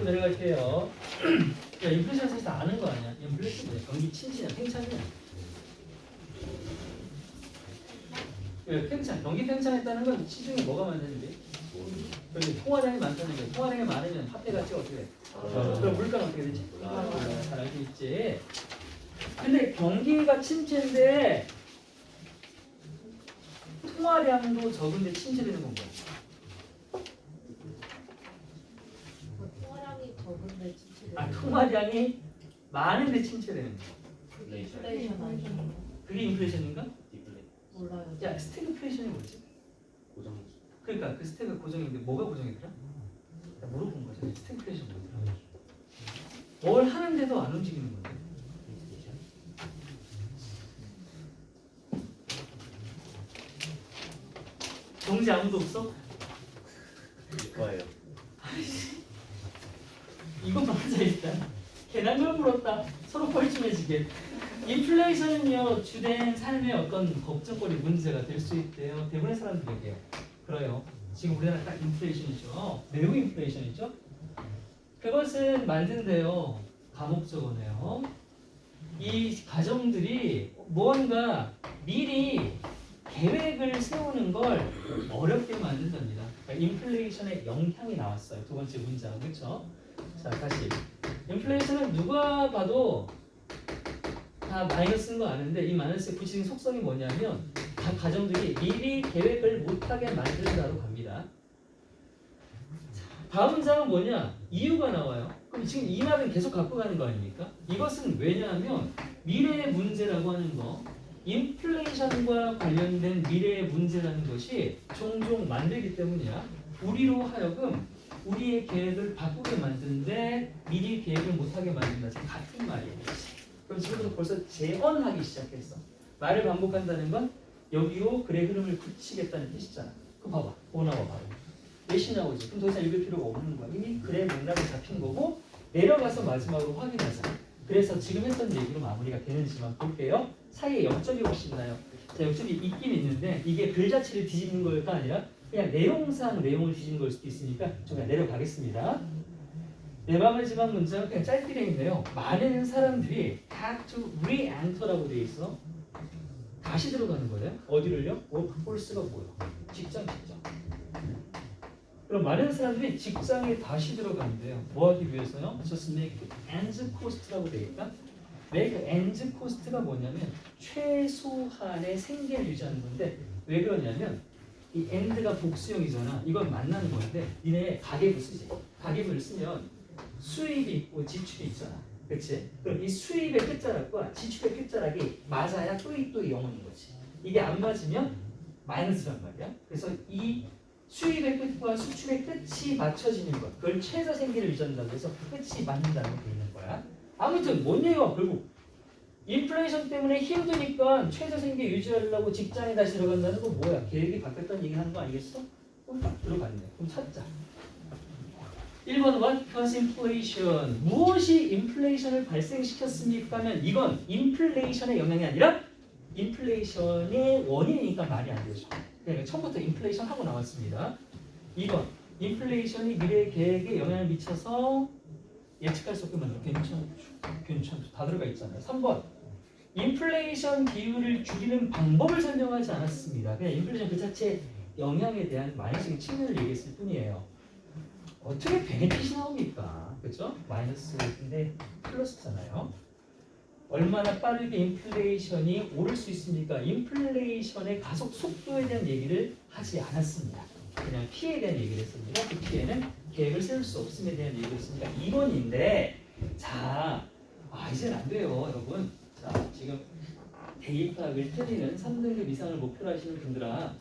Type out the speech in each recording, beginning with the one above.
짚고 내려갈게요. 야, 인플레이션 사실 다 아는 거 아니야? 인플레이션 뭐야? 경기 침체냐, 팽창이야. 팽창, 경기 팽창했다는 건 시중에 뭐가 많은데? 그런데 통화량이 많다는 거야. 통화량이 많으면 화폐 가치가 어떻게 돼? 그럼 물가는 어떻게 되지? 잘 알고 있지. 근데 경기가 침체인데 통화량도 적은데 침체되는 건가요? 통화량이 적은데 침체되는 아, 통화량이 많은데 침체되는 거. 인플레이션 아니에요? 그게 인플레이션인가? 몰라요. 야, 스태그플레이션이 뭐지? 고정. 그러니까 그 스태그 고정인데 뭐가 고정이더라? 나 물어본 거잖아. 스태그플레이션 뭐더라? 뭘 하는데도 안 움직이는 건데. 정지 아무도 없어? 거예요. 이것만 하자 일단. 괜한 걸 물었다. 서로 뻘쭘해지게. 인플레이션은요 주된 삶의 어떤 걱정거리 문제가 될 수 있대요. 대부분의 사람들에게. 그래요. 지금 우리나라 딱 인플레이션이죠. 매우 인플레이션이죠. 그것은 만든데요. 가목적어네요. 이 가정들이 뭔가 미리 계획을 세우는 걸 어렵게 만든답니다. 그러니까 인플레이션의 영향이 나왔어요. 두 번째 문장, 그렇죠? 자, 다시. 인플레이션은 누가 봐도 다 마이너스인 거 아는데 이 마이너스의 구체적인 속성이 뭐냐면 각 가정들이 미리 계획을 못하게 만든다로 갑니다. 다음 장은 뭐냐? 이유가 나와요. 그럼 지금 이 말은 계속 갖고 가는 거 아닙니까? 이것은 왜냐하면 미래의 문제라고 하는 거, 인플레이션과 관련된 미래의 문제라는 것이 종종 만들기 때문이야. 우리로 하여금 우리의 계획을 바꾸게 만드는데 미리 계획을 못하게 만든다. 지금 같은 말이에요. 그럼 지금부터 벌써 재언하기 시작했어. 말을 반복한다는 건 여기로 글의 흐름을 굳히겠다는 뜻이잖아. 그럼 봐봐. 뭐 나와 바로. 몇이 나오지? 그럼 더 이상 읽을 필요가 없는 거야. 이미 글의 맥락이 잡힌 거고 내려가서 마지막으로 확인하자. 그래서 지금 했던 얘기로 마무리가 되는지만 볼게요. 사이에 역접이 혹시 있나요? 자, 역접이 있긴 있는데 이게 글 자체를 뒤집는 걸까 아니라 그냥 내용상 내용을 뒤집는 걸 수도 있으니까 좀 그냥 내려가겠습니다. 네 마지막 문장은 그냥 짧게 되어 있네요. 많은 사람들이 have to re-enter라고 되어 있어. 다시 들어가는 거예요. 어디를요? workforce가 뭐야? 직장. 그럼 많은 사람들이 직장에 다시 들어간대요. 뭐 하기 위해서요? Just make ends cost라고 되어 있다. make ends cost가 뭐냐면 최소한의 생계를 유지하는 건데 왜 그러냐면 이 end가 복수형이잖아. 이건 만나는 건데 니네 가계부 쓰지. 가계부를 쓰면 수입이 있고 지출이 있잖아. 그렇지? 그럼 이 수입의 끝자락과 지출의 끝자락이 맞아야 또이 0인 거지. 이게 안 맞으면 마이너스란 말이야. 그래서 이 수입의 끝과 수출의 끝이 맞춰지는 것, 그걸 최저 생계를 유지한다고 해서 그 끝이 맞는다는 게 있는 거야. 아무튼 뭔 얘기야? 결국 인플레이션 때문에 힘드니까 최저 생계 유지하려고 직장에 다시 들어간다는 건 뭐야? 계획이 바뀌었다는 얘기 하는 거 아니겠어? 그럼 딱 들어갔네. 그럼 찾자. 1번 What caused inflation? 무엇이 인플레이션을 발생시켰습니까? 하면 이건 인플레이션의 영향이 아니라 인플레이션의 원인이니까 말이 안 되죠. 그러니까 처음부터 인플레이션 하고 나왔습니다. 2번 인플레이션이 미래 계획에 영향을 미쳐서 예측할 수 없게 만들어. 괜찮죠. 다 들어가 있잖아요. 3번 인플레이션 비율을 줄이는 방법을 설명하지 않았습니다. 그냥 인플레이션 그 자체의 영향에 대한 마이너스적인 측면을 얘기했을 뿐이에요. 어떻게 베네핏이 나옵니까? 그렇죠? 마이너스인데 플러스잖아요. 얼마나 빠르게 인플레이션이 오를 수 있습니까? 인플레이션의 가속 속도에 대한 얘기를 하지 않았습니다. 그냥 피해에 대한 얘기를 했습니다. 그 피해는 계획을 세울 수 없음에 대한 얘기를 했습니다. 2번인데 자, 이제는 안 돼요, 여러분. 자, 지금 대입학을 틀리는 3등급 이상을 목표로 하시는 분들아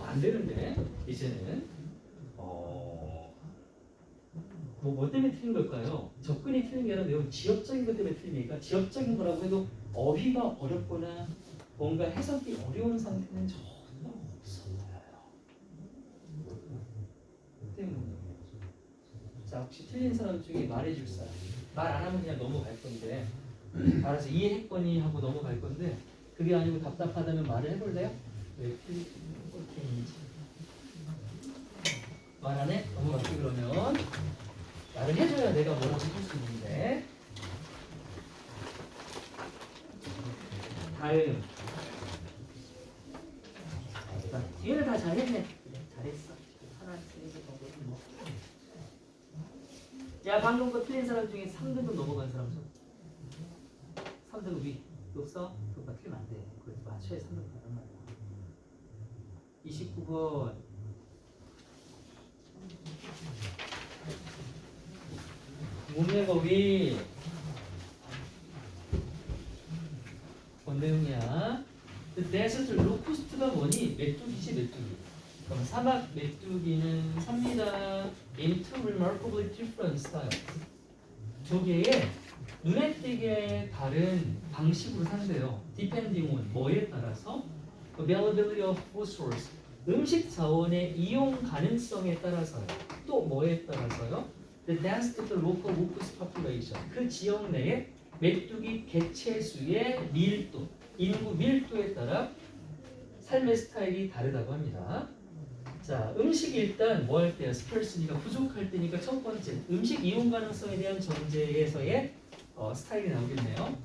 안 되는데 이제는 뭐 때문에 틀린 걸까요? 접근이 틀린 게 아니라 매우 지역적인 것 때문에 틀리니까 지역적인 거라고 해도 어휘가 어렵거나 뭔가 해석이 어려운 상태는 전혀 없어요. 때문에. 자, 혹시 틀린 사람 중에 말해줄 사람? 말 안 하면 그냥 넘어갈 건데 알아서 이해했거니 하고 넘어갈 건데 그게 아니고 답답하다면 말을 해볼래요? 왜 틀린지 말 안 해? 넘어갈게 그러면 말을 해줘야 그래야 내가 뭐라고 할 수 있는데. 다음. 자, 뒤에는 다 잘했네. 그래, 잘했어. 하나 틀리지 뭐. 야, 방금 거 틀린 사람 중에 3등급 넘어간 사람 좀. 3등급 위. 없어? 그거 틀리면 안 돼. 그거 맞춰야 3등급 가단 말이야. 29번. 문제가 위. 뭔 내용이야? 데저트 로쿠스트가 뭐니? 메뚜기지 메뚜기. 그럼 사막 메뚜기는 삽니다. In two remarkably different styles. 두 개의 눈에 띄게 다른 방식으로 산대요. Depending on 뭐에 따라서 availability of food source 음식 자원의 이용 가능성에 따라서요. 또 뭐에 따라서요? The density of the local locust population 그 지역 내의 메뚜기 개체수의 밀도, 인구 밀도에 따라 삶의 스타일이 다르다고 합니다. 자, 음식이 일단 뭐 할 때야? 스컬스니까 부족할 때니까 첫 번째 음식 이용 가능성에 대한 전제에서의 스타일이 나오겠네요.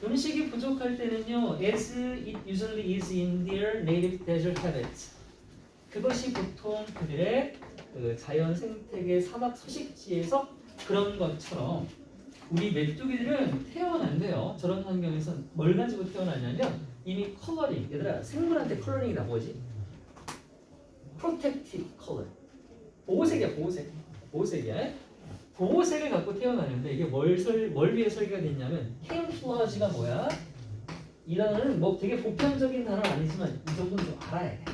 음식이 부족할 때는요, as it usually is in their native desert habits. 그것이 보통 그들의 그 자연 생태계 사막 서식지에서 그런 것처럼 우리 메뚜기들은 태어난대요. 저런 환경에서 뭘 가지고 태어나냐면 이미 컬러링, 얘들아 생물한테 컬러링이다 뭐지? 프로텍티브 컬러. 보호색이야 보호색. 보호색이야. 보호색을 갖고 태어나는데 이게 뭘 위해 설계가 됐냐면 캠플러지가 뭐야? 이 단어는 뭐 되게 보편적인 단어는 아니지만 이 정도는 좀 알아야 돼.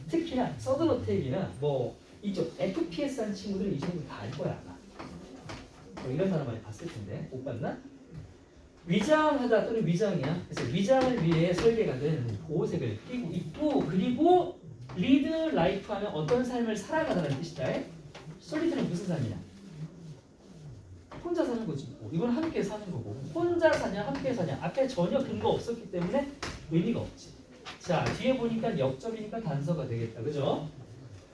특히나 서든어택이나 뭐 이쪽 FPS 하는 친구들은 이 정도 다 알 거야 아마. 뭐 이런 단어 많이 봤을 텐데 못 봤나? 위장하다 또는 위장이야. 그래서 위장을 위해 설계가 된 보호색을 띄고 있고 그리고 리드 라이프 하면 어떤 삶을 살아가다는 뜻이다. 솔리드는 무슨 삶이냐? 혼자 사는 거지. 이건 함께 사는 거고. 혼자 사냐 함께 사냐 앞에 전혀 근거 없었기 때문에 의미가 없지. 자 뒤에 보니까 역점이니까 단서가 되겠다. 그죠?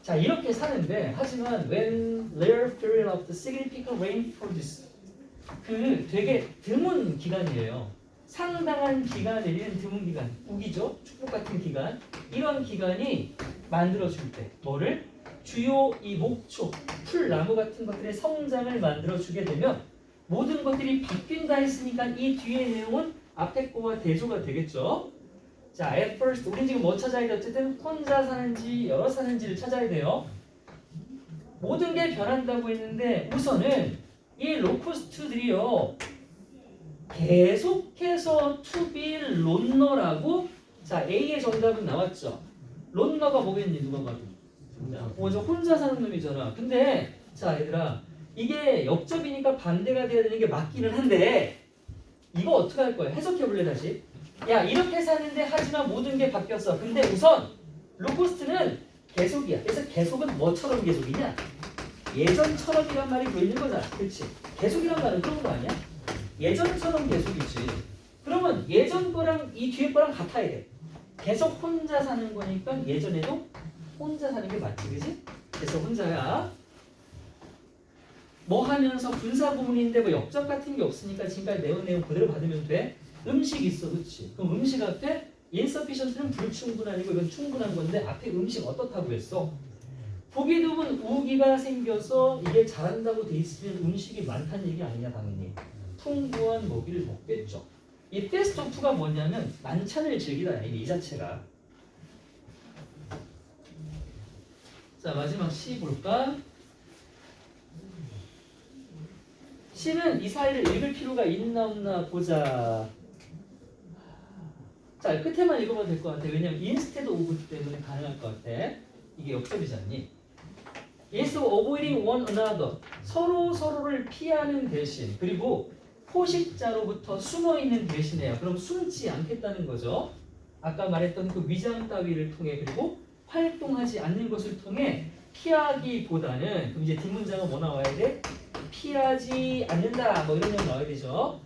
자 이렇게 사는데 하지만 when rare period of the significant rain produce 그 되게 드문 기간이에요. 상당한 기간 내리는 드문 기간 우기죠. 축복 같은 기간 이런 기간이 만들어줄 때 뭐를? 주요 이 목초, 풀, 나무 같은 것들의 성장을 만들어주게 되면 모든 것들이 바뀐다 했으니까 이 뒤의 내용은 앞에 거와 대조가 되겠죠. 자, at first 우린 지금 뭐 찾아야 돼? 어쨌든 혼자 사는지 여러 사는지를 찾아야 돼요. 모든 게 변한다고 했는데 우선은 이 로쿠스트들이요 계속해서 to be 론너라고 자 A의 정답은 나왔죠. 론너가 뭐겠니 누가 봐도 저 혼자 사는 놈이잖아. 근데 자 얘들아 이게 역접이니까 반대가 돼야 되는 게 맞기는 한데 이거 어떻게 할 거야? 해석해 볼래 다시. 야 이렇게 사는데 하지만 모든 게 바뀌었어. 근데 우선 로쿠스트는 계속이야. 그래서 계속은 뭐처럼 계속이냐? 예전처럼이란 말이 보이는 거잖아. 그렇지? 계속이란 말은 그런 거 아니야? 예전처럼 계속이지. 그러면 예전 거랑 이 뒤에 거랑 같아야 돼. 계속 혼자 사는 거니까 예전에도 혼자 사는 게 맞지, 그지? 그래서 혼자야. 뭐 하면서 분사 구문인데 뭐 역적 같은 게 없으니까 지금까지 내용 그대로 받으면 돼. 음식 있어, 그렇지? 그럼 음식 앞에 insufficient는 불충분하니고 이건 충분한 건데 앞에 음식 어떻다고 했어? 보기 드문 우기가 생겨서 이게 자란다고 돼 있으면 음식이 많다는 얘기 아니냐 당연히. 풍부한 먹이를 먹겠죠. 이 테스트 오프가 뭐냐면 만찬을 즐기다 이 자체가. 자 마지막 C 볼까? C는 이 사이를 읽을 필요가 있나 없나 보자. 자 끝에만 읽어봐도 될 것 같아. 왜냐면 instead of 때문에 가능할 것 같아. 이게 역접이지 않니? Is avoiding one another 서로를 피하는 대신 그리고 포식자로부터 숨어있는 대신에요. 그럼 숨지 않겠다는 거죠. 아까 말했던 그 위장 따위를 통해 그리고 활동하지 않는 것을 통해 피하기보다는 그럼 이제 뒷문장은 뭐 나와야 돼? 피하지 않는다 뭐 이런 내용 나와야 되죠.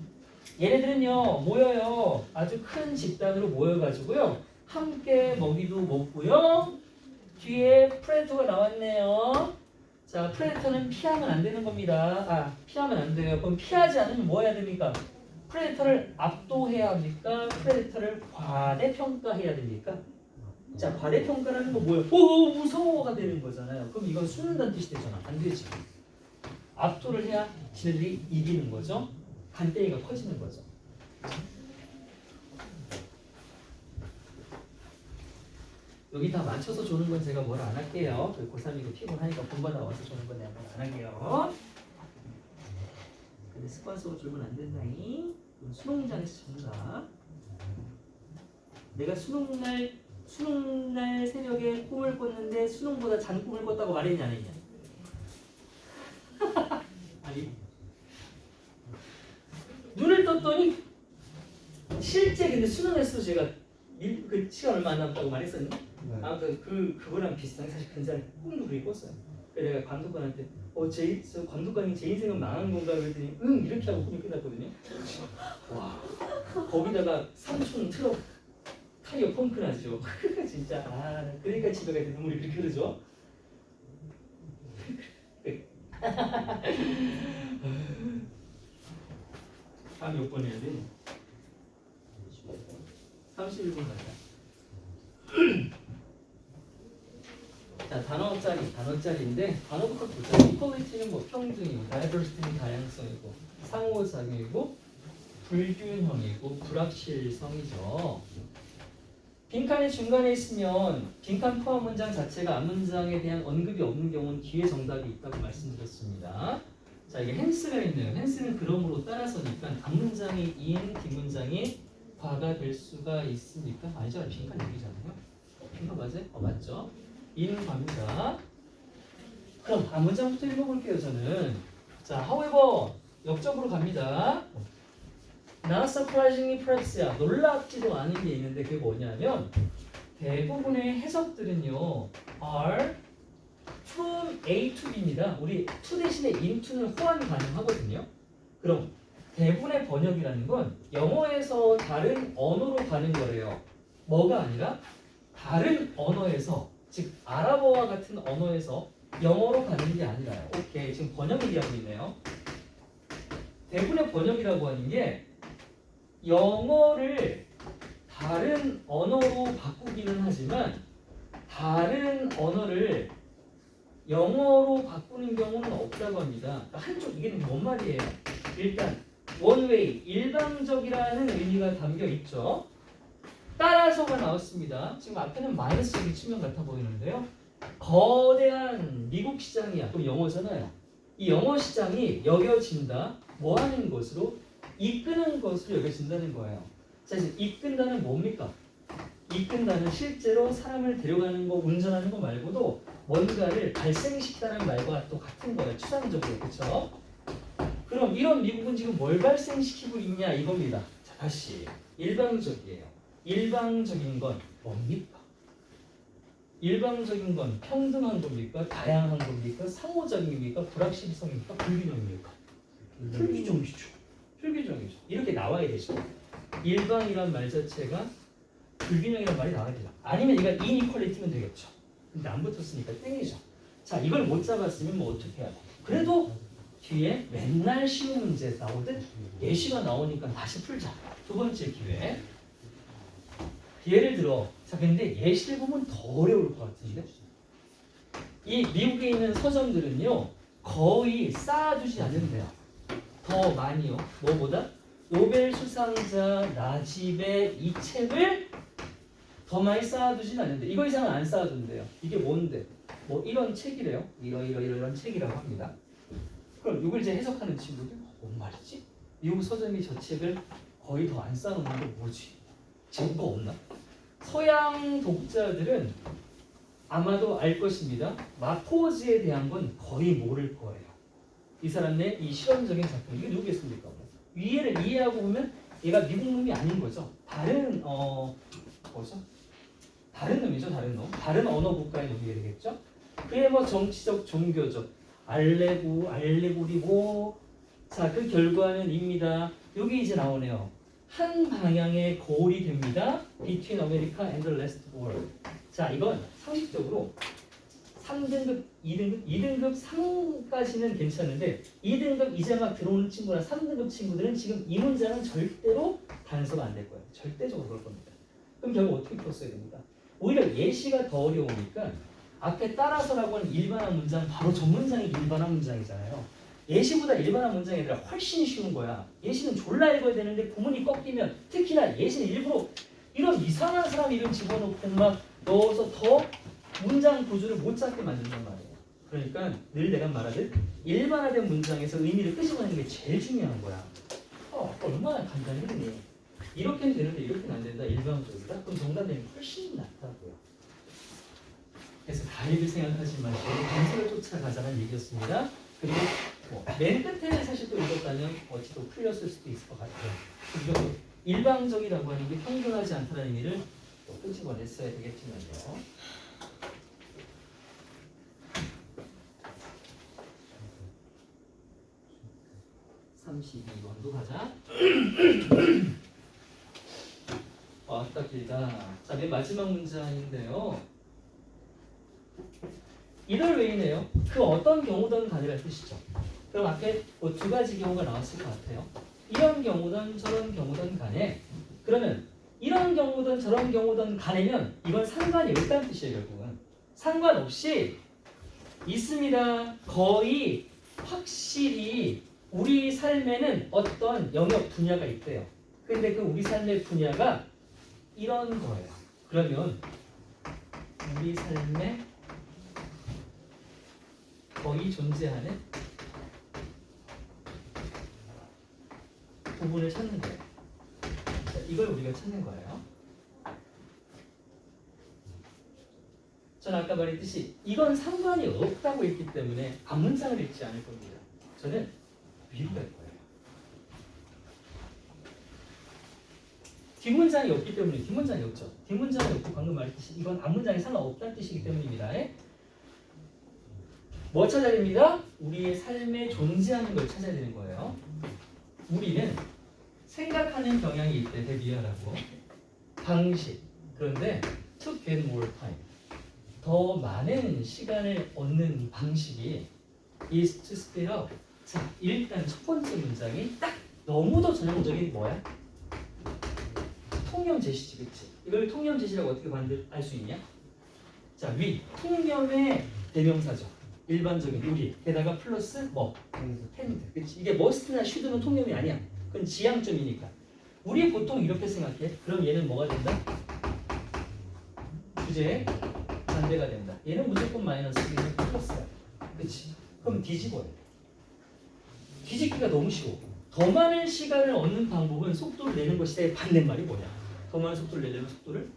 얘네들은요 모여요. 아주 큰 집단으로 모여가지고요 함께 먹이도 먹고요. 뒤에 프레도가 나왔네요. 자, 프레데터는 피하면 안 되는 겁니다. 아, 피하면 안 돼요. 그럼 피하지 않으면 뭐 해야 됩니까? 프레데터를 압도해야 합니까? 프레데터를 과대평가해야 됩니까? 자, 과대평가라는 거 뭐예요? 오, 무서워가 되는 거잖아요. 그럼 이건 숨는다는 뜻이 되잖아. 안 되지. 압도를 해야 지네들이 이기는 거죠. 간대기가 커지는 거죠. 여기 다 맞춰서 조는 건 제가 뭘 안 할게요. 그 고3이고 피곤하니까 본받아 와서 조는 건 내가 뭘 안 할게요. 근데 습관적으로 졸면 안 된다잉. 수능장에서 전다. 내가 수능날 새벽에 꿈을 꿨는데 수능보다 잔 꿈을 꿨다고 말했냐 안 했냐? 아니. 눈을 떴더니 실제 근데 수능에서 제가 그 시간 얼마 안 남았다고 말했었니? 아무튼 그거랑 비슷한 사실 근사한 꿈도 그렇게 꿨어요. 그래서 내가 감독관한테 저 감독관이 제 인생은 망한 건가 그랬더니 응 이렇게 하고 꿈이 끝났거든요. 와 거기다가 삼촌 트럭 타이어 펑크 나죠. 진짜 그러니까 집에 갈 때 눈물이 그렇게 흐르죠. 다음 몇 번 해야 돼? 31분 가자. 자, 단어짜리인데 단어부터 보자. equality는 뭐 평등이고, diversity는 다양성이고, 상호작용이고, 불균형이고, 불확실성이죠. 빈칸이 중간에 있으면 빈칸 포함 문장 자체가 앞문장에 대한 언급이 없는 경우는 뒤에 정답이 있다고 말씀드렸습니다. 자, 이게 hence가 있네요. hence는 그러므로 따라서니까 앞문장이 in, 뒷문장이 과가 될 수가 있습니까? 아니죠. 빈칸 여기잖아요. 빈칸 맞아요? 맞죠. in 과입니다. 그럼 앞문장부터 읽어볼게요. 저는. 자, however 역적으로 갑니다. Not surprisingly perhaps야. 놀랍지도 않은 게 있는데 그게 뭐냐면 대부분의 해석들은요 are from A to B입니다. 우리 to 대신에 into는 호환이 가능하거든요. 그럼 대부분의 번역이라는 건 영어에서 다른 언어로 가는 거래요. 뭐가 아니라 다른 언어에서 즉 아랍어와 같은 언어에서 영어로 가는 게 아니라요. 오케이 지금 번역 얘기하고 있네요. 대부분의 번역이라고 하는 게 영어를 다른 언어로 바꾸기는 하지만 다른 언어를 영어로 바꾸는 경우는 없다고 합니다. 그러니까 한쪽 이게 뭔 말이에요? 일단 원웨이 일방적이라는 의미가 담겨 있죠. 따라서가 나왔습니다. 지금 앞에는 마이너스적인 측면 같아 보이는데요. 거대한 미국 시장이야. 그럼 영어잖아요. 이 영어 시장이 여겨진다. 뭐 하는 것으로? 이끄는 것으로 여겨진다는 거예요. 자, 이제 이끈다는 뭡니까? 이끈다는 실제로 사람을 데려가는 거, 운전하는 거 말고도 뭔가를 발생시키다는 말과 또 같은 거예요. 추상적으로. 그렇죠? 그럼 이런 미국은 지금 뭘 발생시키고 있냐 이겁니다. 자, 다시 일방적이에요. 일방적인 건 뭡니까? 일방적인 건 평등한 겁니까? 다양한 겁니까? 상호작용입니까? 불확실성입니까? 불균형입니까? 불균형이죠. 불균형이죠. 이렇게 나와야 되죠. 일방이란 말 자체가 불균형이란 말이 나와야 되죠. 아니면 얘가 inequality면 되겠죠. 근데 안 붙었으니까 땡이죠. 자, 이걸 못 잡았으면 뭐 어떻게 해야 돼? 그래도 뒤에 맨날 쉬운 문제 나오듯 예시가 나오니까 다시 풀자. 두 번째 기회. 예를 들어, 자, 근데 예시를 보면 더 어려울 것 같은데? 이 미국에 있는 서점들은요, 거의 쌓아두지 않는데요. 더 많이요. 뭐보다? 노벨 수상자 나집의 이 책을 더 많이 쌓아두진 않는데, 이거 이상은 안 쌓아둔대요. 이게 뭔데? 뭐 이런 책이래요. 이런 책이라고 합니다. 그럼 이걸 이제 해석하는 친구들, 뭔 말이지? 미국 서점이 저 책을 거의 더 안 쌓아놓는 게 뭐지? 증거 없나? 서양 독자들은 아마도 알 것입니다. 마포즈에 대한 건 거의 모를 거예요. 이 사람의 이 실험적인 작품, 이게 누구겠습니까? 위에를 이해하고 보면 얘가 미국 놈이 아닌 거죠. 다른 뭐죠? 다른 놈이죠, 다른 놈. 다른 언어 국가의 놈이 되겠죠. 그의 뭐 정치적, 종교적, 알레고리 뭐, 자, 그 결과는 입니다. 여기 이제 나오네요. 한 방향의 고울이 됩니다. Between America and the rest of the world. 자, 이건 상식적으로 3등급, 2등급, 2등급, 3까지는 괜찮은데 2등급 이제 막 들어오는 친구나 3등급 친구들은 지금 이 문장은 절대로 단서가 안 될 거예요. 절대적으로 그럴 겁니다. 그럼 결국 어떻게 풀었어야 됩니까? 오히려 예시가 더 어려우니까 앞에 따라서라고 하는 일반화 문장 바로 전 문장이 일반화 문장이잖아요. 예시보다 일반화 문장이 아니라 훨씬 쉬운 거야. 예시는 졸라 읽어야 되는데 구문이 꺾이면 특히나 예시는 일부러 이런 이상한 사람 이름 집어넣고 막 넣어서 더 문장 구조를 못 잡게 만든단 말이에요. 그러니까 늘 내가 말하듯 일반화된 문장에서 의미를 끄집어내는 게 제일 중요한 거야. 얼마나 간단히 했니? 이렇게는 되는데 이렇게는 안 된다. 일반적이다. 그럼 정답이 훨씬 낫다고요. 그래서 다 읽을 생각하지 마시고 단서를 쫓아가자는 얘기였습니다. 그리고 맨 끝에는 사실 또 읽었다면 어찌 또 풀렸을 수도 있을 것 같아요. 그리고 일방적이라고 하는 게 평등하지 않다는 의미를 또 끄집어냈어야 되겠지만요. 32번도 가자. 왔다 길다. 자, 맨 마지막 문장인데요. 이럴 외이네요. 그 어떤 경우든 간이라는 뜻이죠. 그럼 앞에 뭐 두 가지 경우가 나왔을 것 같아요. 이런 경우든 저런 경우든 간에 그러면 이런 경우든 저런 경우든 간에면 이건 상관이 없다는 뜻이에요. 결국은 상관없이 있습니다. 거의 확실히 우리 삶에는 어떤 영역 분야가 있대요. 근데 그 우리 삶의 분야가 이런 거예요. 그러면 우리 삶에 거의 존재하는 부분을 찾는 거예요. 자, 이걸 우리가 찾는 거예요. 저는 아까 말했듯이 이건 상관이 없다고 했기 때문에 앞문장을 읽지 않을 겁니다. 저는 위로 갈 거예요. 뒷문장이 없기 때문에 뒷문장이 없죠. 뒷문장이 없고 방금 말했듯이 이건 앞문장에 상관없다는 뜻이기 때문입니다. 뭐 찾아야 됩니다? 우리의 삶에 존재하는 걸 찾아야 되는 거예요. 우리는 생각하는 경향이 있대. 대비하라고. 방식. 그런데 to get more time. 더 많은 시간을 얻는 방식이 is to speed up. 자, 일단 첫 번째 문장이 딱 너무도 전형적인 뭐야? 통념 제시지, 그치? 이걸 통념 제시라고 어떻게 알 수 있냐? 자, 위. 통념의 대명사죠. 일반적인 우리. 게다가 플러스 뭐? 텐드. 그치? 이게 머스트나 슈드는 통념이 아니야. 그건 지향점이니까. 우리 보통 이렇게 생각해. 그럼 얘는 뭐가 된다? 주제의 반대가 된다. 얘는 무조건 마이너스, 얘는 플러스야. 그치? 그럼 뒤집어야 돼. 뒤집기가 너무 쉬워. 더 많은 시간을 얻는 방법은 속도를 내는 것이다. 반대말이 뭐냐? 더 많은 속도를 내려면 속도를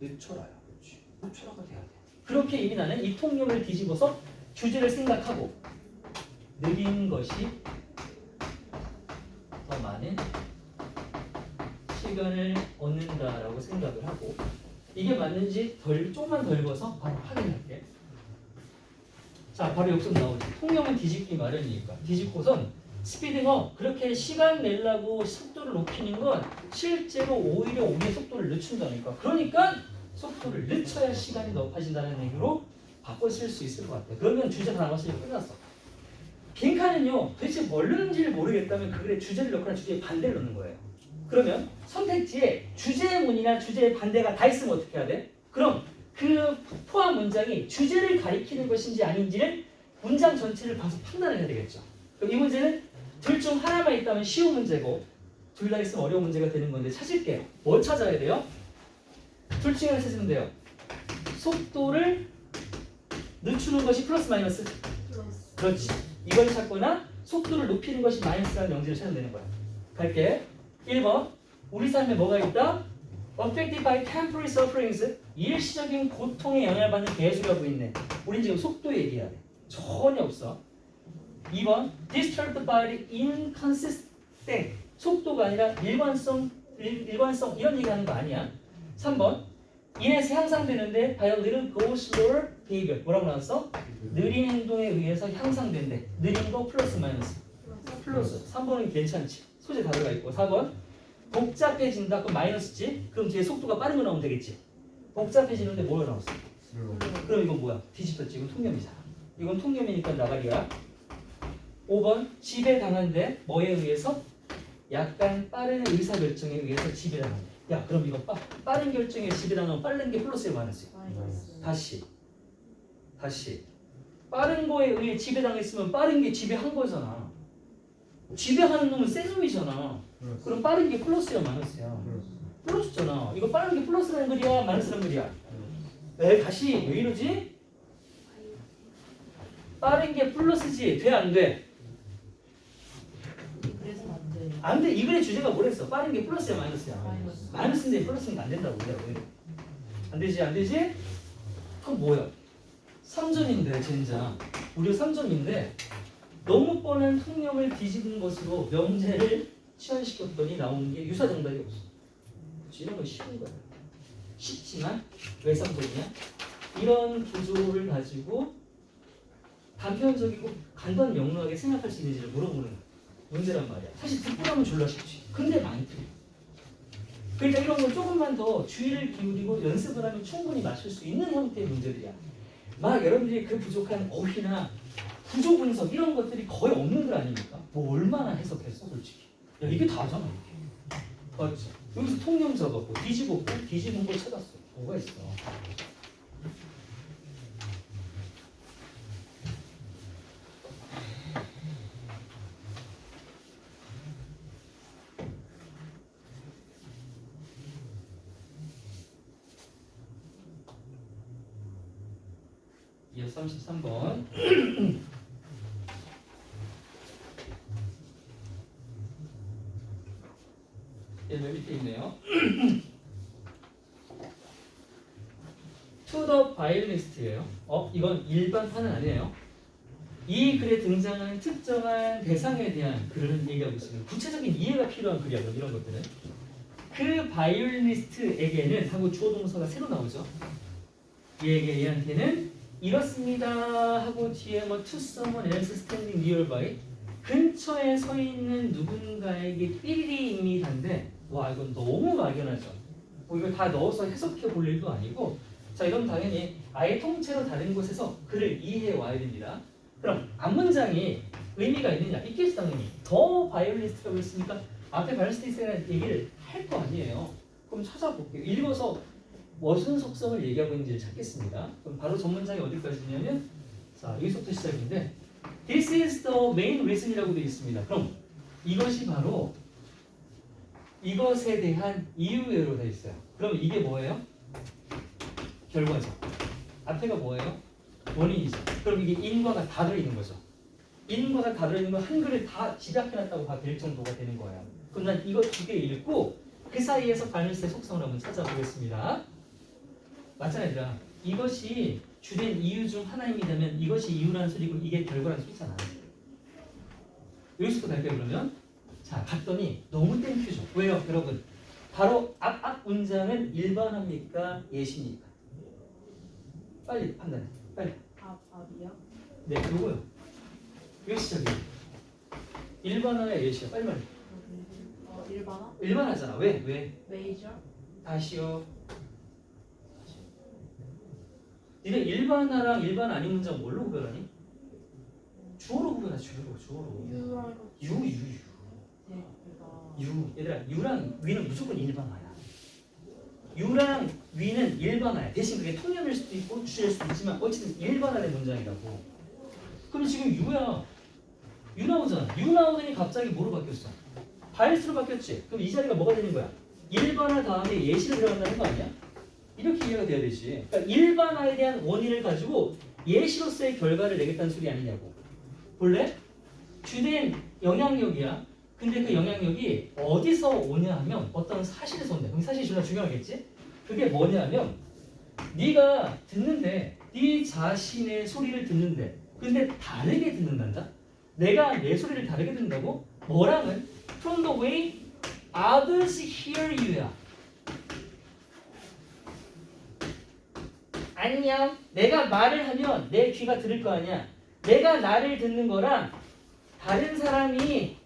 늦춰라요. 그렇지. 늦춰라가 돼야 돼. 그렇게 이미 나는 이 통념을 뒤집어서 주제를 생각하고 느린 것이 더 많은 시간을 얻는다라고 생각을 하고 이게 맞는지 조금만 더 읽어서 바로 확인할게. 자, 바로 역습 나오지. 통념은 뒤집기 마련이니까. 뒤집고선 스피드업, 그렇게 시간 내려고 속도를 높이는 건 실제로 오히려 우리의 속도를 늦춘다니까. 그러니까 속도를 늦춰야 시간이 높아진다는 얘기로 바꿔 쓸 수 있을 것 같아. 그러면 주제 다 나왔으니 끝났어. 빈칸은요, 도대체 뭘 넣는지를 모르겠다면 그 글에 주제를 넣거나 주제의 반대를 넣는 거예요. 그러면 선택지에 주제문이나 주제의 반대가 다 있으면 어떻게 해야 돼? 그럼 그 포함 문장이 주제를 가리키는 것인지 아닌지를 문장 전체를 봐서 판단을 해야 되겠죠. 그럼 이 문제는 둘 중 하나만 있다면 쉬운 문제고 둘 다 있으면 어려운 문제가 되는 건데 찾을게요. 뭘 찾아야 돼요? 둘 중에 하나 찾으면 돼요. 속도를 늦추는 것이 플러스 마이너스? 플러스. 그렇지. 이걸 찾거나 속도를 높이는 것이 마이너스라는 명제를 찾으면 되는 거야. 갈게. 1번. 우리 삶에 뭐가 있다? Affected by temporary sufferings. 일시적인 고통에 영향을 받는 개수라고 있네. 우린 지금 속도 얘기해야 돼. 전혀 없어. 2번. Disturbed by the inconsistent. 속도가 아니라 일관성 이런 얘기하는 거 아니야. 3번. 인해서 향상되는데 by a little go slower behavior. 뭐라고 나왔어? 느린 행동에 의해서 향상된대. 느린 거 플러스 마이너스. 플러스. 3번은 괜찮지. 소재 다 들어가 있고. 4번. 복잡해진다. 그럼 마이너스지. 그럼 뒤에 속도가 빠른 거 나오면 되겠지. 복잡해지는데 뭐가 나왔어? 그럼 이건 뭐야? 뒤집혔지. 이건 통념이잖아. 이건 통념이니까 나가리야. 5번 지배당한데 뭐에 의해서? 약간 빠른 의사결정에 의해서 지배당한대. 야 그럼 이거 빠른 결정에 지배당하면 빠른 게 플러스에 마이너스야. 마이너스. 다시 빠른 거에 의해 지배당했으면 빠른 게 지배한 거잖아. 지배하는 놈은 센 놈이잖아. 그럼 빠른 게 플러스야 마이너스야? 플러스잖아. 이거 빠른 게 플러스라는 글이야 마이너스라는 글이야? 다시 왜 이러지? 빠른 게 플러스지. 돼 안 돼? 그래서 안 돼요. 안 돼. 이 글의 주제가 뭐랬어? 빠른 게 플러스야 마이너스야? 마이너스. 마이너스인데 플러스니까 안 된다고. 안 되지? 그럼 뭐야? 3점인데 젠장. 우리 3점인데 너무 뻔한 통념을 뒤집은 것으로 명제를 치환시켰더니 나오는 게 유사정답이 없어. 그치? 이런 거 쉬운 거야. 쉽지만 왜 3점이야? 이런 구조를 가지고 단편적이고 간단 명료하게 생각할 수 있는지를 물어보는 문제란 말이야. 사실 듣고 나면 졸라 쉽지. 근데 많이 틀려. 그러니까 이런 걸 조금만 더 주의를 기울이고 연습을 하면 충분히 맞출 수 있는 형태의 문제들이야. 막 여러분들이 그 부족한 어휘나 구조 분석 이런 것들이 거의 없는 글 아닙니까? 뭐 얼마나 해석했어 솔직히. 야 이게 다잖아 이게. 맞지? 여기서 통념 잡았고 뒤집었고 뒤집은 걸 찾았어. 뭐가 있어? 이어 33번. 얘는 밑에 있네요. To the violinist예요. 이건 일반화는 아니에요. 이 글에 등장하는 특정한 대상에 대한 글을 얘기하고 있습니다. 구체적인 이해가 필요한 글이야. 그럼 이런 것들은 그 바이올리니스트에게는 하고 주어 동사가 새로 나오죠. 얘한테는 이렇습니다 하고 뒤에 뭐 to someone else standing nearby 근처에 서 있는 누군가에게 삐리리입니다인데 와 이건 너무 막연하죠. 뭐 이걸 다 넣어서 해석해 볼 일도 아니고 자 이건 당연히 아예 통째로 다른 곳에서 글을 이해해 와야 됩니다. 그럼 앞문장이 의미가 있느냐? 있겠지 당연히. 더 바이올리스트라고 했으니까 앞에 바이올리스트에 대한 얘기를 할 거 아니에요. 그럼 찾아볼게요. 읽어서 무슨 속성을 얘기하고 있는지를 찾겠습니다. 그럼 바로 전문장이 어디까지냐면 자 여기서부터 시작인데 This is the main reason이라고 되어 있습니다. 그럼 이것이 바로 이것에 대한 이유로 되어 있어요. 그럼 이게 뭐예요? 결과죠. 앞에가 뭐예요? 원인이죠. 그럼 이게 인과가 다 들어있는 거죠. 인과가 다 들어있는 건 한글을 다 집약해놨다고 봐도 될 정도가 되는 거예요. 그럼 난 이거 두 개 읽고 그 사이에서 바이올리스트의 속성을 한번 찾아보겠습니다. 맞잖아요, 얘들아. 이것이 주된 이유 중 하나입니다면 이것이 이유라는 소리고 이게 결과라는 소리잖아. 여기서부터 갈게요, 그러면. 자, 갔더니 너무 땡큐죠. 왜요, 여러분? 바로 앞 문장은 일반합니까? 예시입니까? 빨리 판단해. 빨리. 밥이요? 네, 요거요. 이거 시작이에요. 일반화야, 예시야. 빨리. 일반화? 일반화잖아. 왜? 메이저? 다시요. 니네 일반화랑 일반 아닌 문장 뭘로 구별하니? 주어로 구별하지. 주어로. 유랑 네, 유. 얘들아, 유랑 위는 무조건 일반화야. 유랑 위는 일반화야. 대신 그게 통념일 수도 있고 주제일 수도 있지만 어쨌든 일반화된 문장이라고. 그럼 지금 유야. 유 나오잖아. 유 나오더니 갑자기 뭐로 바뀌었어? 바이스로 바뀌었지. 그럼 이 자리가 뭐가 되는 거야? 일반화 다음에 예시로 들어간다는 거 아니야? 이렇게 이해가 돼야 되지. 그러니까 일반화에 대한 원인을 가지고 예시로서의 결과를 내겠다는 소리 아니냐고. 본래 주된 영향력이야. 근데 그 영향력이 어디서 오냐 하면 어떤 사실에서 온다. 그럼 사실이 존나 중요하겠지? 그게 뭐냐면 네가 듣는데 네 자신의 소리를 듣는데 근데 다르게 듣는단다? 내가 내 소리를 다르게 듣는다고? 뭐랑은? From the way others hear you야. 안녕. 내가 말을 하면 내 귀가 들을 거 아니야. 내가 나를 듣는 거랑 다른 사람이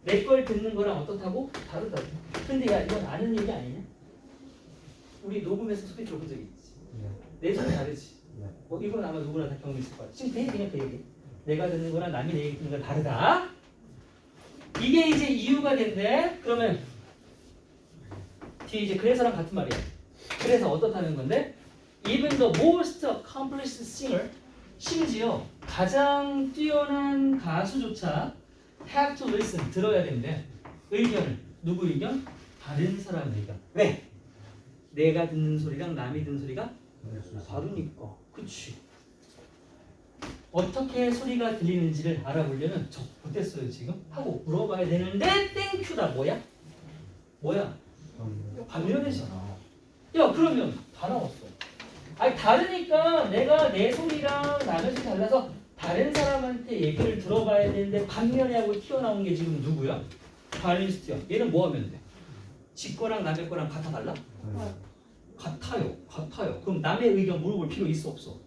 내 걸 듣는 거랑 어떻다고? 다르다고. 근데 야 이건 아는 얘기 아니냐? 우리 녹음해서 소리 들어본 적이 있지. 내 소리 다르지. 네. 뭐 이건 아마 누구나 다 경험 있을 거야. 지금 그 얘기냐 그 얘기. 내가 듣는 거랑 남이 내 얘기 듣는 건 다르다. 이게 이제 이유가 된대. 그러면 뒤에 이제 그래서랑 같은 말이야. 그래서 어떻다는 건데? Even the most accomplished singer, 심지어 가장 뛰어난 가수조차 have to listen, 들어야 된대. 의견을. 누구 의견? 다른 사람 의견. 왜? 내가 듣는 소리랑 남이 듣는 소리가 다르니까. 그치. 어떻게 소리가 들리는지를 알아보려면 저 어땠어요 지금? 하고 물어봐야 되는데 땡큐다. 뭐야? 뭐야? 반면이잖아. 야 그러면 다 나왔어. 아니 다르니까 내가 내 소리랑 남의 소리 달라서 다른 사람한테 얘기를 들어봐야 되는데 반면이하고 튀어나온 게 지금 누구야? 바이올리니스트야. 얘는 뭐 하면 돼? 지 거랑 남의 거랑 같아 달라? 같아요. 같아요. 그럼 남의 의견 물어볼 필요 있어 없어?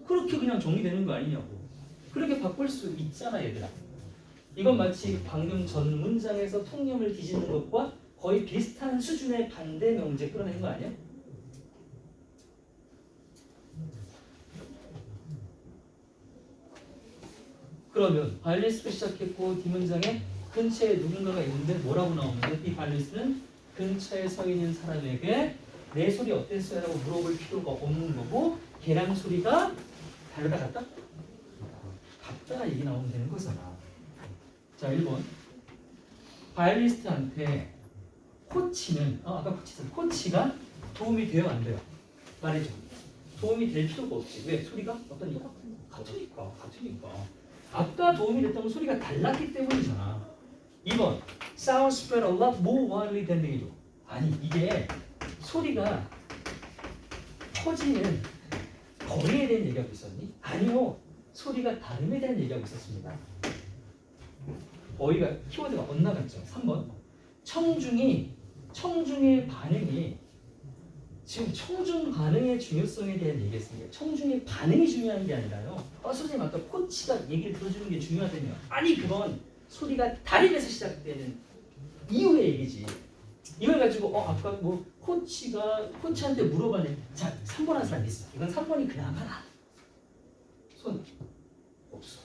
그렇게 그냥 정리되는 거 아니냐고. 그렇게 바꿀 수 있잖아 얘들아. 이건 마치 방금 전 문장에서 통념을 뒤집는 것과 거의 비슷한 수준의 반대 명제 끌어낸 거 아니야? 그러면 바이올리스트로 시작했고 뒷문장에 근처에 누군가가 있는데 뭐라고 나오는데 이 바이올리스트는 근처에 서 있는 사람에게 내 소리 어땠어요? 라고 물어볼 필요가 없는 거고 걔랑 소리가 다르다 같다? 같다 얘기 나오면 되는 거잖아. 자 1번 바이올리스트한테 코치는 아까 코치가 도움이 돼요 안 돼요? 말해줘. 도움이 될 필요가 없지. 왜? 소리가 어떠니까? 같으니까. 아까 도움이 됐던 소리가 달랐기 때문이잖아. 2번 Sound spread a lot more widely than they do. 아니 이게 소리가 퍼지는 거리에 대한 얘기하고 있었니? 아니요. 소리가 다름에 대한 얘기하고 있었습니다. 어휘가 키워드가 엇나갔죠. 3번 청중의 반응이 지금 청중 반응의 중요성에 대한 얘기했습니다. 청중의 반응이 중요한 게 아니라요. 선생님 아까 코치가 얘기를 들어주는 게 중요하다며. 아니 그건 소리가 다름에서 시작되는 이후의 얘기지. 이걸 가지고 아까 뭐 코치한테 물어봤네. 자 3번 한 사람 있어. 이건 3번이 그나마나. 손 없어.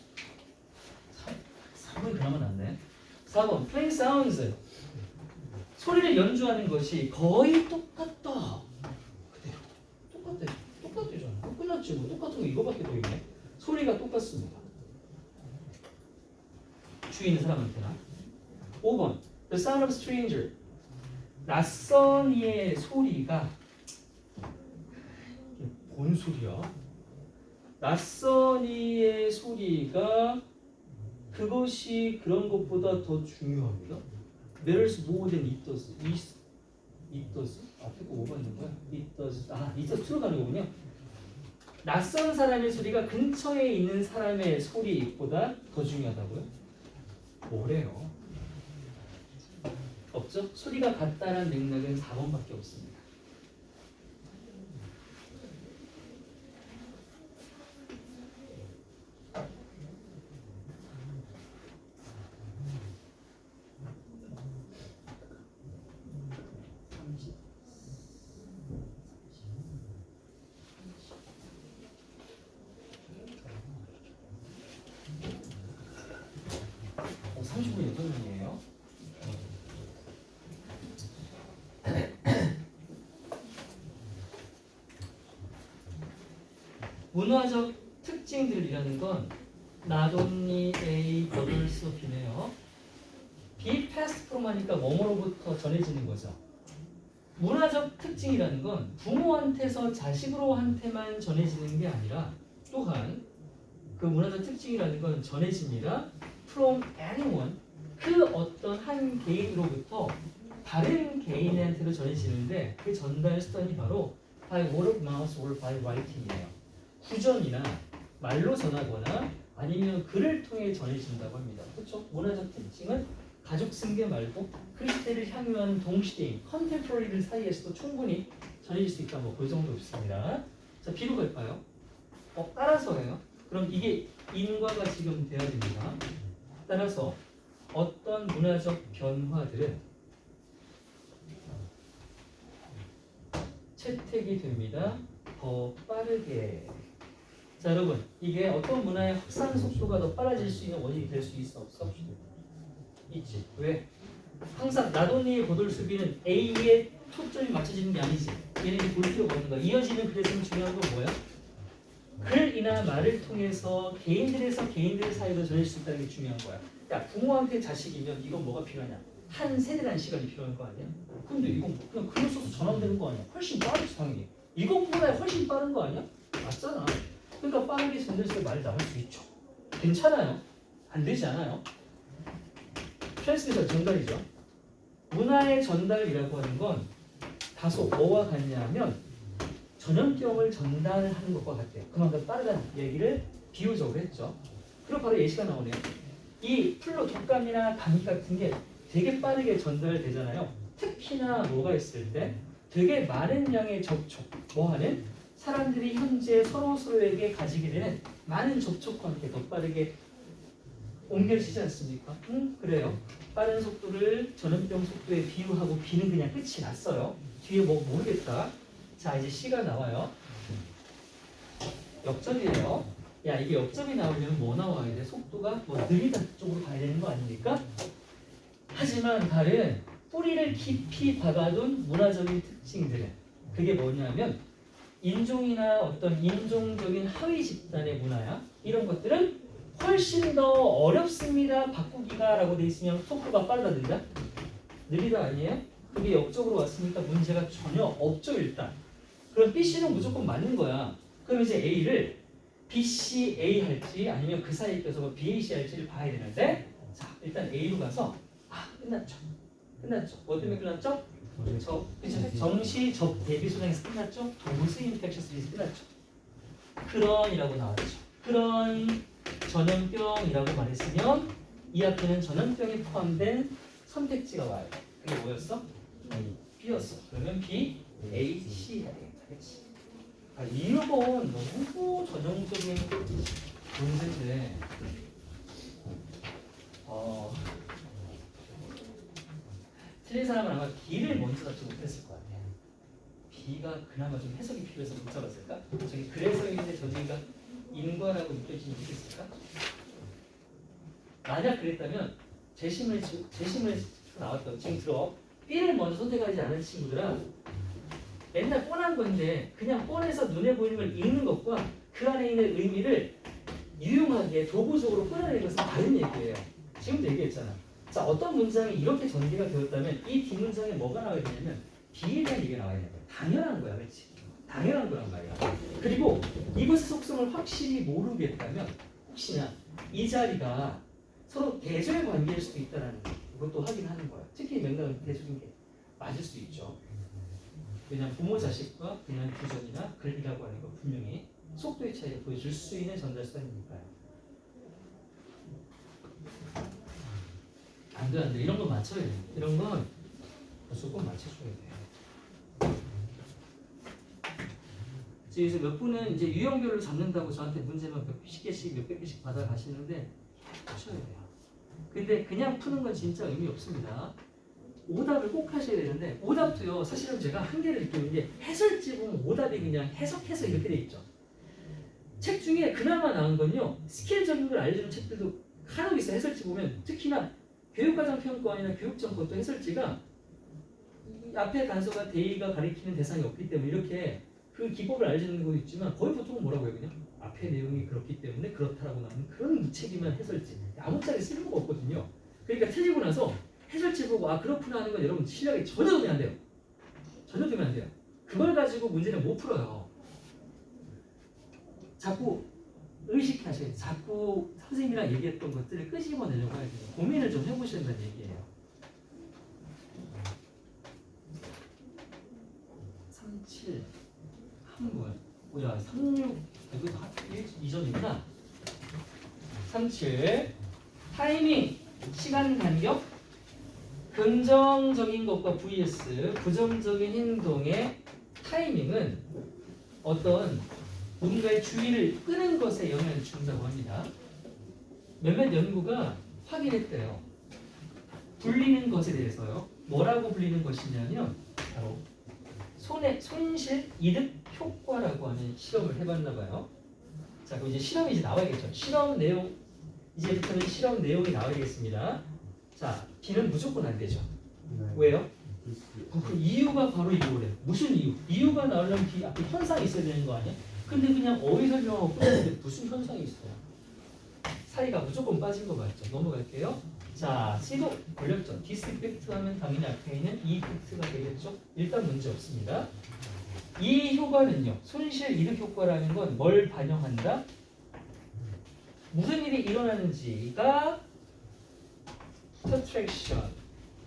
3번이 그나마 낫네. 4번 playing sounds. 소리를 연주하는 것이 거의 똑같다. 그대로 똑같대잖아. 끝났지 뭐. 똑같은 거 이거밖에 더 있네. 소리가 똑같습니다. 주위 있는 사람한테나. 5번 The sound of stranger. 낯선 이의 소리가 뭔 소리야? 낯선 이의 소리가 그것이 그런 것보다 더 중요합니다. Matters more than it does. It does? 앞에 거 뭐가 있는 거야? It does. it does 들어가는 거군요. 낯선 사람의 소리가 근처에 있는 사람의 소리보다 더 중요하다고요? 뭐래요? 없죠? 소리가 같다는 맥락은 4번밖에 없습니다. 문화적 특징들이라는 건 not only A but also B네요. be past form하니까 뭐뭐로부터 전해지는 거죠. 문화적 특징이라는 건 부모한테서 자식으로한테만 전해지는 게 아니라 또한 그 문화적 특징이라는 건 전해집니다. from anyone, 그 어떤 한 개인으로부터 다른 개인한테도 전해지는데 그 전달 수단이 바로 by word of mouth or by writing이에요. 구전이나 말로 전하거나 아니면 글을 통해 전해진다고 합니다. 그렇죠? 문화적 특징은 가족 승계 말고 그리스도를 향유한 동시대인 컨템포러리들 사이에서도 충분히 전해질 수 있다. 뭐 그 정도 있습니다. 자, B로 갈까요? 따라서예요. 그럼 이게 인과가 지금 돼야 됩니다. 따라서 어떤 문화적 변화들은 채택이 됩니다. 더 빠르게. 자 여러분 이게 어떤 문화의 확산 속도가 더 빨라질 수 있는 원인이 될 수 있어 없어? 있지. 왜? 항상 나돈니의 고돌수비는 A에 초점이 맞춰지는 게 아니지. 얘는 볼 필요가 없는 거야. 이어지는 글에서는 중요한 건 뭐야? 글이나 말을 통해서 개인들에서 개인들 사이로 전해질 수 있다는 게 중요한 거야. 야 부모한테 자식이면 이건 뭐가 필요하냐? 한 세대라는 시간이 필요한 거 아니야? 근데 이건 그냥 글을 써서 전환되는 거 아니야? 훨씬 빠르지 당연히. 이것보다 훨씬 빠른 거 아니야? 맞잖아. 그러니까 빠르게 전달해서 말이 나올 수 있죠. 괜찮아요. 안 되지 않아요? 트랜스미션 전달이죠. 문화의 전달이라고 하는 건 다소 뭐와 같냐면 전염병을 전달하는 것과 같아요. 그만큼 빠르다는 얘기를 비유적으로 했죠. 그리고 바로 예시가 나오네요. 이 플루 독감이나 감기 같은 게 되게 빠르게 전달되잖아요. 특히나 뭐가 있을 때 되게 많은 양의 접촉, 뭐하는 사람들이 현재 서로서로에게 가지게 되는 많은 접촉과 함께 더 빠르게 옮겨지지 않습니까? 그래요. 빠른 속도를 전염병 속도에 비유하고 B는 그냥 끝이 났어요. 뒤에 뭐 모르겠다. 자 이제 C가 나와요. 역접이에요. 야 이게 역접이 나오려면 뭐 나와야 돼? 속도가 뭐 느리다 쪽으로 가야 되는 거 아닙니까? 하지만 다른 뿌리를 깊이 박아둔 문화적인 특징들은 그게 뭐냐면 인종이나 어떤 인종적인 하위 집단의 문화야 이런 것들은 훨씬 더 어렵습니다 바꾸기가 라고 돼 있으면 속도가 빠르다든가 느리다 아니에요? 그게 역적으로 왔으니까 문제가 전혀 없죠 일단. 그럼 BC는 무조건 맞는 거야. 그럼 이제 A를 BC A 할지 아니면 그 사이에 껴서 뭐 BAC 할지를 봐야 되는데 자 일단 A로 가서 끝났죠. 뭐 때문에 끝났죠? 정시 접 대비 소장에서 끝났죠? 도스 인펙셔스에서 끝났죠. 크런이라고 나왔죠. 크런 전염병이라고 말했으면 이 앞에는 전염병이 포함된 선택지가 와요. 그게 뭐였어? B였어. 그러면 B, A, C 해야 되겠다. 그치? 아, 2번 너무 전형적인 문제인데 틀린 사람은 아마 B를 먼저 잡지 못했을 것 같아요. B가 그나마 좀 해석이 필요해서 못 잡았을까? 저기 그래서 있는데 저기가 인과라고 느껴지지 못했을까? 만약 그랬다면 재심을 나왔던 지금 들어 B를 먼저 선택하지 않은 친구들은 맨날 뻔한 건데 그냥 뻔해서 눈에 보이는 걸 읽는 것과 그 안에 있는 의미를 유용하게 도구적으로 끌어내는 것은 다른 얘기예요. 지금도 얘기했잖아. 자 어떤 문장이 이렇게 전개가 되었다면 이 뒷문장에 뭐가 나와야 되냐면 B에 대한 얘기가 나와야 되는 거야. 당연한 거야. 그렇지? 당연한 거란 말이야. 그리고 이것의 속성을 확실히 모르겠다면 혹시나 이 자리가 서로 대조의 관계일 수도 있다는 것도 확인하는 거야. 특히 맥락은 대조인 게 맞을 수 있죠. 그냥 부모 자식과 그냥 규전이나 글이라고 하는 건 분명히 속도의 차이를 보여줄 수 있는 전달수단이니까요. 안 돼. 이런 거 맞춰야 돼. 이런 건 무조건 맞춰줘야 돼. 그래서 몇 분은 이제 유형별로 잡는다고 저한테 문제만 몇십 개씩 몇백 개씩 받아 가시는데 하셔야 돼요. 근데 그냥 푸는 건 진짜 의미 없습니다. 오답을 꼭 하셔야 되는데 오답도요 사실은 제가 한계를 느끼는 게 해설지 보면 오답이 그냥 해석해서 이렇게 돼 있죠. 책 중에 그나마 나은 건요 스킬적인 걸 알려주는 책들도 하나도 있어요. 해설지 보면 특히나 교육과정평가원이나 교육청 것도 해설지가 이 앞에 단서가 대의가 가리키는 대상이 없기 때문에 이렇게 그 기법을 알려주는 것도 있지만 거의 보통은 뭐라고 해요? 그냥 앞에 내용이 그렇기 때문에 그렇다라고 나오는 그런 무책임한 해설지 아무짝에 쓸모가 없거든요. 그러니까 틀리고 나서 해설지 보고 그렇구나 하는 건 여러분 실력이 전혀 도움이 안 돼요. 전혀 도움이 안 돼요. 그걸 가지고 문제는 못 풀어요. 자꾸 의식하셔야 돼요. 자꾸 선생님이랑 얘기했던 것들을 끄집어내려고 해야 돼요. 고민을 좀 해보셔야 된다는 얘기예요. 37 한번 뭐야 36 이거 2점이구나. 37 타이밍 시간 간격 긍정적인 것과 vs 부정적인 행동의 타이밍은 어떤 누군가의 주의를 끄는 것에 영향을 준다고 합니다. 몇몇 연구가 확인했대요. 불리는 것에 대해서요. 뭐라고 불리는 것이냐면 바로 손실, 이득, 효과라고 하는 실험을 해봤나 봐요. 자, 그럼 이제 실험이 이제 나와야겠죠. 실험 내용 이제부터는 실험 내용이 나와야 되겠습니다. 자, B는 무조건 안 되죠. 왜요? 그 이유가 바로 이거래요. 무슨 이유? 이유가 나오려면 뒤 앞에 현상이 있어야 되는 거 아니야? 근데 그냥 어휘 설명하고 끝났는데 무슨 현상이 있어요? 사이가 무조건 빠진 거 맞죠? 넘어갈게요. 자, C도 걸렸죠. 디스펙트 하면 당연히 앞에 있는 이펙트가 되겠죠? 일단 문제 없습니다. 이 효과는요. 손실 이득 효과라는 건 뭘 반영한다? 무슨 일이 일어나는지가 attraction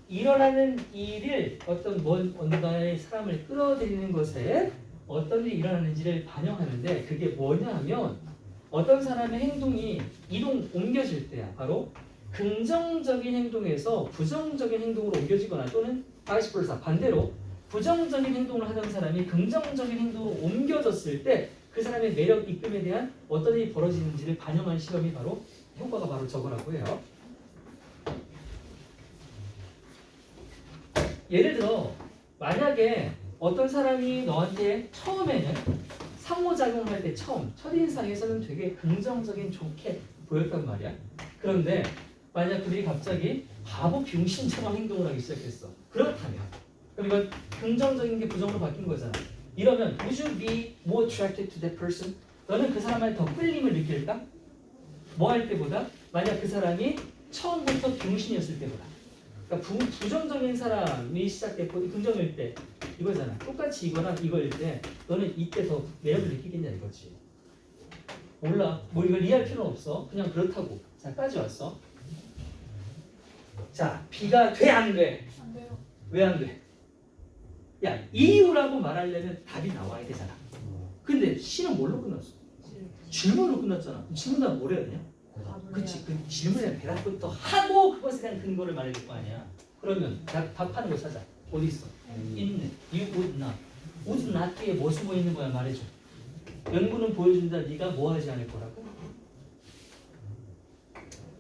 일어나는 일을 어떤 어느 나라의 사람을 끌어들이는 것에 어떤 일이 일어나는지를 반영하는데 그게 뭐냐 하면 어떤 사람의 행동이 옮겨질 때야 바로 긍정적인 행동에서 부정적인 행동으로 옮겨지거나 또는 vice versa 반대로 부정적인 행동을 하던 사람이 긍정적인 행동으로 옮겨졌을 때 그 사람의 매력 입금에 대한 어떤 일이 벌어지는지를 반영한 실험이 바로 효과가 바로 저거라고 해요. 예를 들어 만약에 어떤 사람이 너한테 처음에는 상호작용을 할 때 처음 첫인상에서는 되게 긍정적인 좋게 보였단 말이야. 그런데 만약 그들이 갑자기 바보 병신처럼 행동을 하기 시작했어. 그렇다면 그럼 이건 긍정적인 게 부정으로 바뀐 거잖아. 이러면 would you be more attracted to that person? 너는 그 사람한테 더 끌림을 느낄까? 뭐 할 때보다? 만약 그 사람이 처음부터 병신이었을 때보다. 그러니까 부정적인 사람이 시작됐고 긍정일 때 이거잖아. 똑같이 이거랑 이거일 때 너는 이때 더 매력을 느끼겠냐 이거지. 몰라. 뭐 이걸 이해할 필요는 없어. 그냥 그렇다고. 자, 까지 왔어. 자, B가 돼 안 돼? 안 돼요. 왜 안 돼? 야, 이유라고 말하려면 답이 나와야 되잖아. 근데 C는 뭘로 끝났어? 질문으로 끝났잖아. 질문은 뭘 해야 되냐? 그치, 그 질문에 대답부터 하고 그것에 대한 근거를 말해야 될 거 아니야. 그러면 답하는 거 찾아. 어디 있어? 있네. You would not. would not 뒤에 뭐 숨어 있는 거야 말해줘. 연구는 보여준다. 네가 뭐 하지 않을 거라고?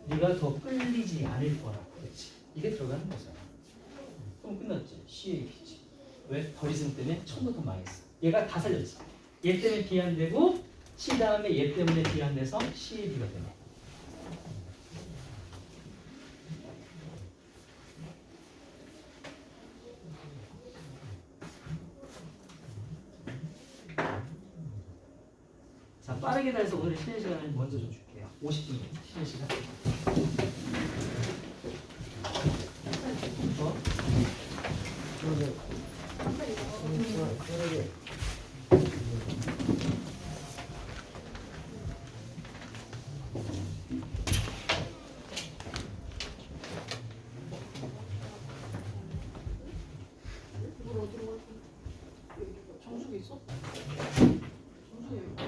네가 더 끌리지 않을 거라고. 그렇지. 이게 들어가는 거잖아. 그럼 끝났지. C의 B지. 왜? 버리즘 때문에 처음부터 망했어. 얘가 다 살렸어. 얘 때문에 B 안 되고 C 다음에 얘 때문에 B 안 돼서 C의 B가 되네. 자, 빠르게 다 해서 오늘 쉬는 시간을 먼저 좀 줄게요. 50분 쉬는 시간. 물 어디로 갈 거야? 정수기 있어? 정수기 여기.